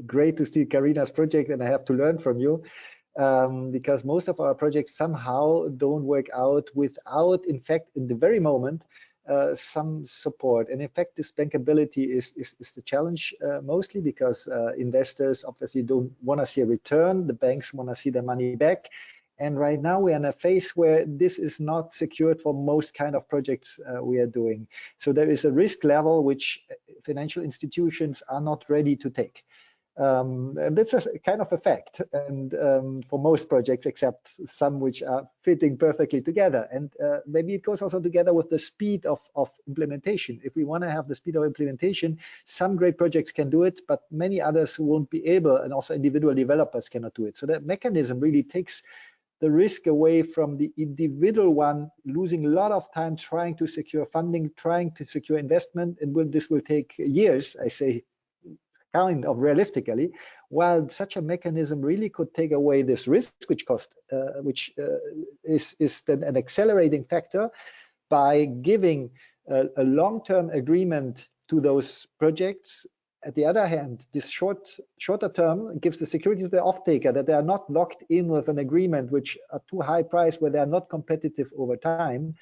Speaker 3: great to see Karina's project, and I have to learn from you, because most of our projects somehow don't work out without, in fact, in the very moment, some support. And in fact, this bankability is the challenge mostly because investors obviously don't want to see a return. The banks want to see their money back. And right now we're in a phase where this is not secured for most kind of projects we are doing. So there is a risk level which financial institutions are not ready to take. And that's a kind of a fact, and for most projects, except some which are fitting perfectly together. And maybe it goes also together with the speed of implementation. If we want to have the speed of implementation, some great projects can do it, but many others won't be able, and also individual developers cannot do it. So that mechanism really takes the risk away from the individual one, losing a lot of time trying to secure funding, trying to secure investment, and this will take years, I say, kind of realistically, while such a mechanism really could take away this risk, which is then an accelerating factor by giving a long-term agreement to those projects. At the other hand, this shorter term gives the security to the off-taker that they are not locked in with an agreement which are too high price where they are not competitive over time.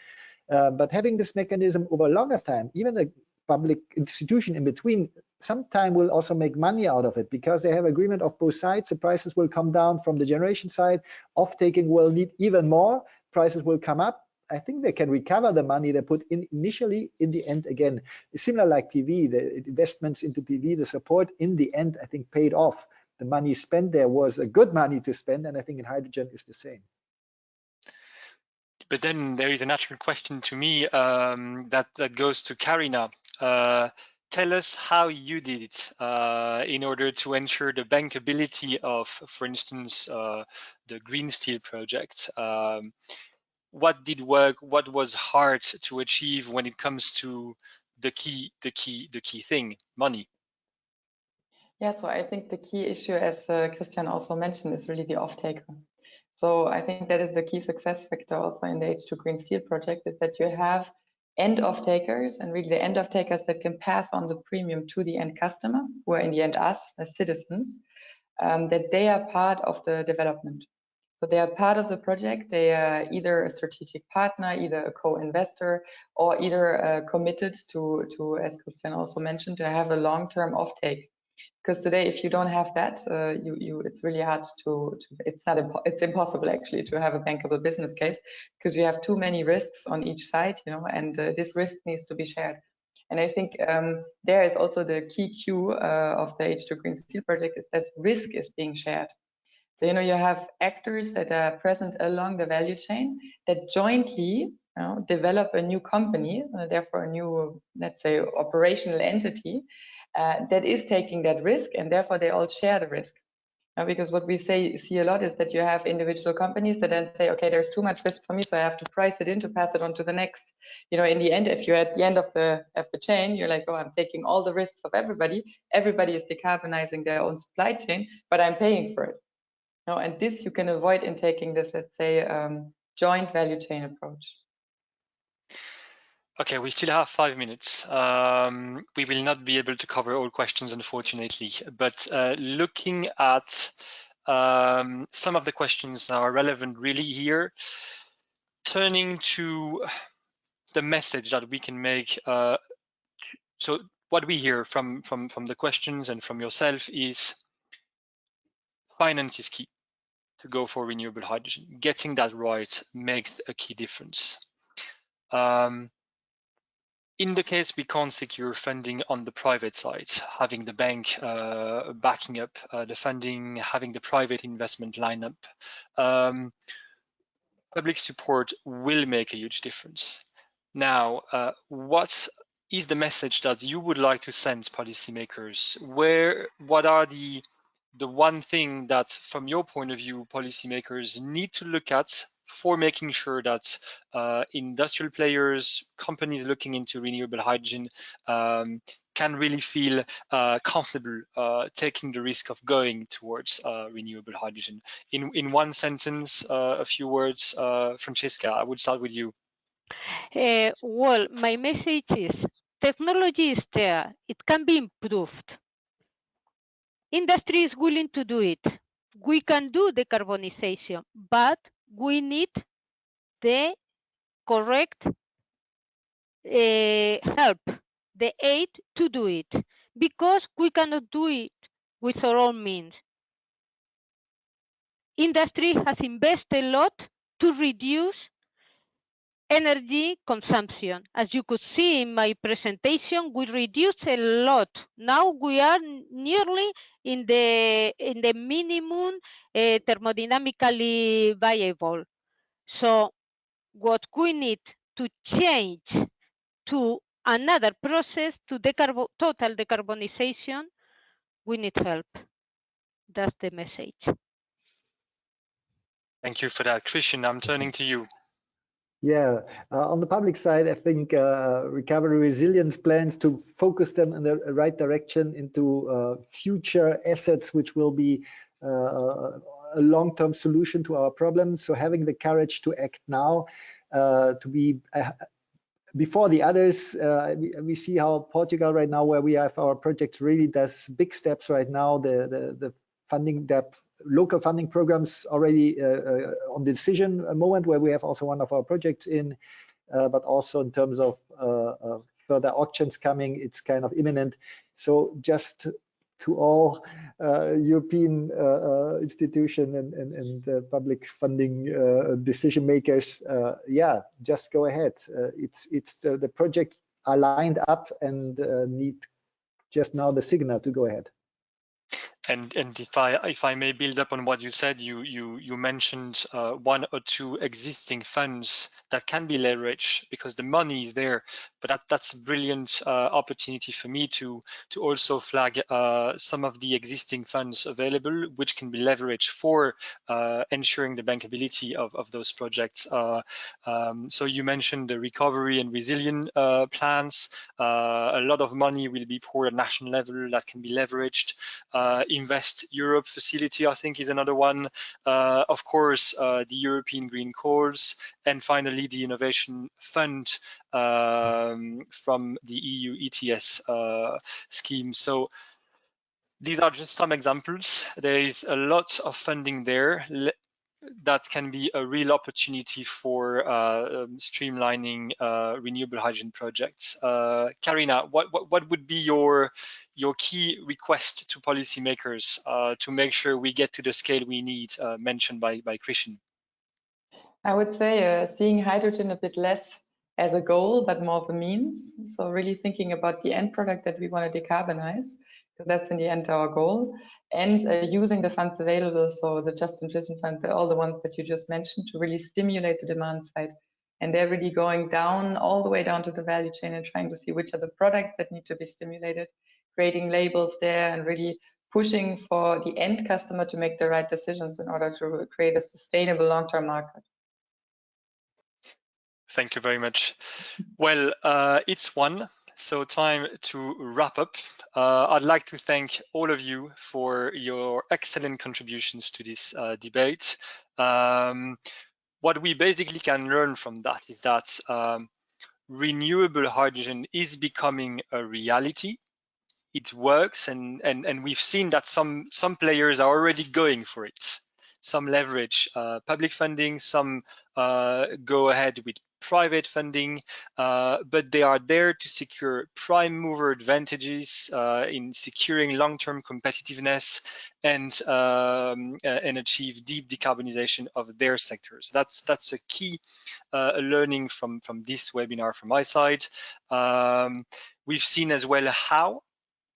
Speaker 3: But having this mechanism over a longer time, even the public institution in between, sometime will also make money out of it because they have agreement of both sides. The prices will come down from the generation side. Off-taking will need even more. Prices will come up. I think they can recover the money they put in initially. In the end, again, similar like PV, the investments into PV, the support in the end, I think paid off. The money spent there was a good money to spend, and I think in hydrogen is the same.
Speaker 1: But then there is a natural question to me that goes to Karina. Tell us how you did it in order to ensure the bankability of, for instance, the green steel project. What did work? What was hard to achieve when it comes to the key thing, money?
Speaker 4: Yeah, so I think the key issue, as Christian also mentioned, is really the off-taker. So I think that is the key success factor also in the H2 Green Steel project, is that you have end off-takers, and really the end off-takers that can pass on the premium to the end customer, who are in the end us as citizens, that they are part of the development. So they are part of the project. They are either a strategic partner, either a co-investor, or either committed to, as Christian also mentioned, to have a long-term offtake. Because today, if you don't have that, it's really hard it's impossible actually to have a bankable business case, because you have too many risks on each side, and this risk needs to be shared. And I think there is also the key cue of the H2 Green Steel project, is that risk is being shared. So, you have actors that are present along the value chain that jointly develop a new company, therefore a new, let's say, operational entity that is taking that risk, and therefore they all share the risk. Because what we see a lot is that you have individual companies that then say, okay, there's too much risk for me, so I have to price it in to pass it on to the next. You know, in the end, if you're at the end of the chain, you're like, oh, I'm taking all the risks of everybody. Everybody is decarbonizing their own supply chain, but I'm paying for it. No, and this you can avoid in taking this, let's say, joint value chain approach.
Speaker 1: Okay, we still have 5 minutes. We will not be able to cover all questions, unfortunately, but looking at some of the questions that are relevant really here, turning to the message that we can make. So what we hear from the questions and from yourself is finance is key to go for renewable hydrogen. Getting that right makes a key difference. In the case we can't secure funding on the private side, having the bank backing up the funding, having the private investment line up, public support will make a huge difference. Now, what is the message that you would like to send policymakers? What are the one thing that, from your point of view, policymakers need to look at for making sure that industrial players, companies looking into renewable hydrogen, can really feel comfortable taking the risk of going towards renewable hydrogen? In one sentence, a few words, Francesca, I would start with you.
Speaker 2: Well, my message is technology is there. It can be improved. Industry is willing to do it. We can do decarbonization, but we need the correct help, the aid to do it, because we cannot do it with our own means. Industry has invested a lot to reduce energy consumption. As you could see in my presentation, we reduced a lot. Now we are nearly in the minimum thermodynamically viable. So what we need to change to another process, to total decarbonization, we need help. That's the message.
Speaker 1: Thank you for that. Christian, I'm turning to you.
Speaker 3: Yeah, on the public side, I think recovery resilience plans to focus them in the right direction into future assets, which will be a long-term solution to our problems. So having the courage to act now, to be before the others. We see how Portugal right now, where we have our project, really does big steps right now. The funding, local funding programs already on the decision moment, where we have also one of our projects in, but also in terms of further auctions coming, it's kind of imminent. So just to all European institution and public funding decision makers, yeah, just go ahead. It's the projects are lined up and need just now the signal to go ahead.
Speaker 1: And if I may build up on what you said, you mentioned one or two existing funds that can be leveraged because the money is there. But that's a brilliant opportunity for me to also flag some of the existing funds available, which can be leveraged for ensuring the bankability of those projects. So you mentioned the recovery and resilience plans. A lot of money will be poured at national level that can be leveraged. Invest Europe facility, I think, is another one. Of course, the European Green Calls, and finally the Innovation Fund from the EU ETS scheme. So these are just some examples. There is a lot of funding there that can be a real opportunity for streamlining renewable hydrogen projects. Karina, what would be your key request to policymakers to make sure we get to the scale we need, mentioned by Christian?
Speaker 4: I would say seeing hydrogen a bit less as a goal, but more of a means. So really thinking about the end product that we want to decarbonize, because that's in the end our goal, and using the funds available, so the Just Transition Fund, all the ones that you just mentioned, to really stimulate the demand side. And they're really going down, all the way down to the value chain and trying to see which are the products that need to be stimulated, creating labels there and really pushing for the end customer to make the right decisions in order to create a sustainable long-term market.
Speaker 1: Thank you very much. Well, it's one, so time to wrap up. I'd like to thank all of you for your excellent contributions to this debate. What we basically can learn from that is that renewable hydrogen is becoming a reality. It works, and we've seen that some players are already going for it. Some leverage public funding, some go ahead with private funding, but they are there to secure prime mover advantages in securing long-term competitiveness and achieve deep decarbonization of their sectors. That's a key learning from this webinar from my side. We've seen as well how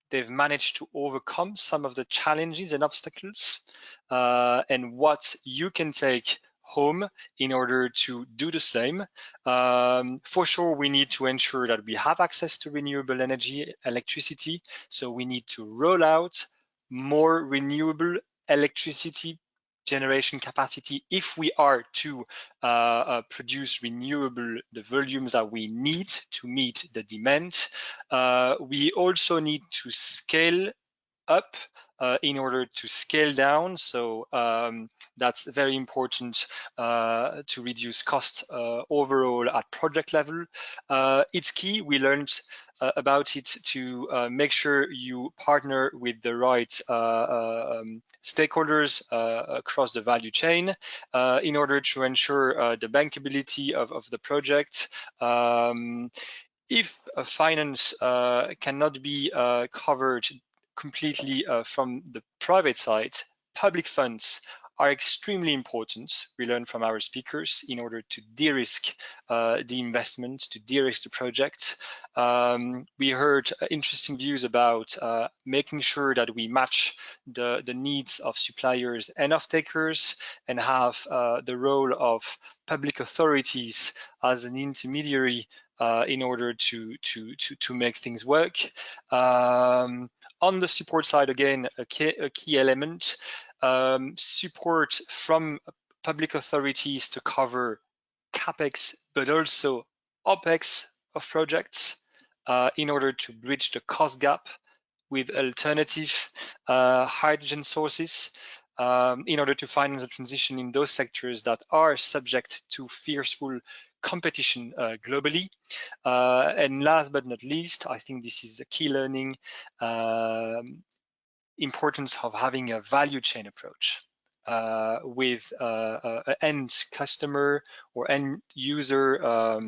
Speaker 1: they've managed to overcome some of the challenges and obstacles, and what you can take home in order to do the same. For sure, we need to ensure that we have access to renewable energy, electricity. So we need to roll out more renewable electricity generation capacity if we are to produce renewable the volumes that we need to meet the demand. We also need to scale up in order to scale down. So that's very important to reduce costs overall at project level. It's key, we learned about it, to make sure you partner with the right stakeholders across the value chain in order to ensure the bankability of the project. If finance cannot be covered completely from the private side, public funds are extremely important, we learned from our speakers, in order to de-risk the investment, to de-risk the project. We heard interesting views about making sure that we match the needs of suppliers and off-takers, and have the role of public authorities as an intermediary in order to make things work. On the support side, again, a key element, support from public authorities to cover CapEx, but also OpEx of projects in order to bridge the cost gap with alternative hydrogen sources, in order to finance the transition in those sectors that are subject to fierceful competition globally. And last but not least, I think this is a key learning, importance of having a value chain approach with an end customer or end user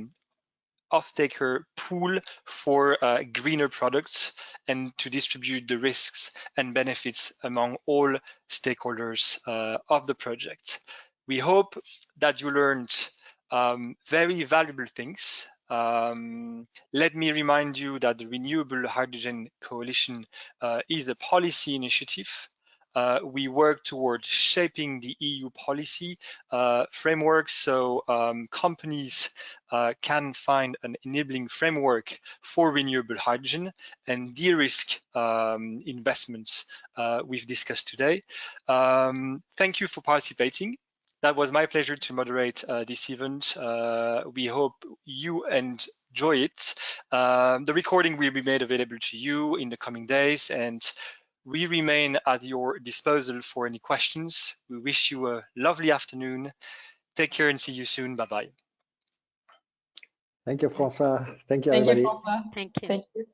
Speaker 1: off-taker pool for greener products, and to distribute the risks and benefits among all stakeholders of the project. We hope that you learned very valuable things. Let me remind you that the Renewable Hydrogen Coalition is a policy initiative. We work towards shaping the EU policy framework, so companies can find an enabling framework for renewable hydrogen and de-risk investments we've discussed today. Thank you for participating. That was my pleasure to moderate this event. We hope you enjoy it. The recording will be made available to you in the coming days, and we remain at your disposal for any questions. We wish you a lovely afternoon. Take care and see you soon. Bye-bye.
Speaker 3: Thank you, François. Thank you, everybody.
Speaker 4: Thank you, François.
Speaker 2: Thank you.
Speaker 4: Thank you.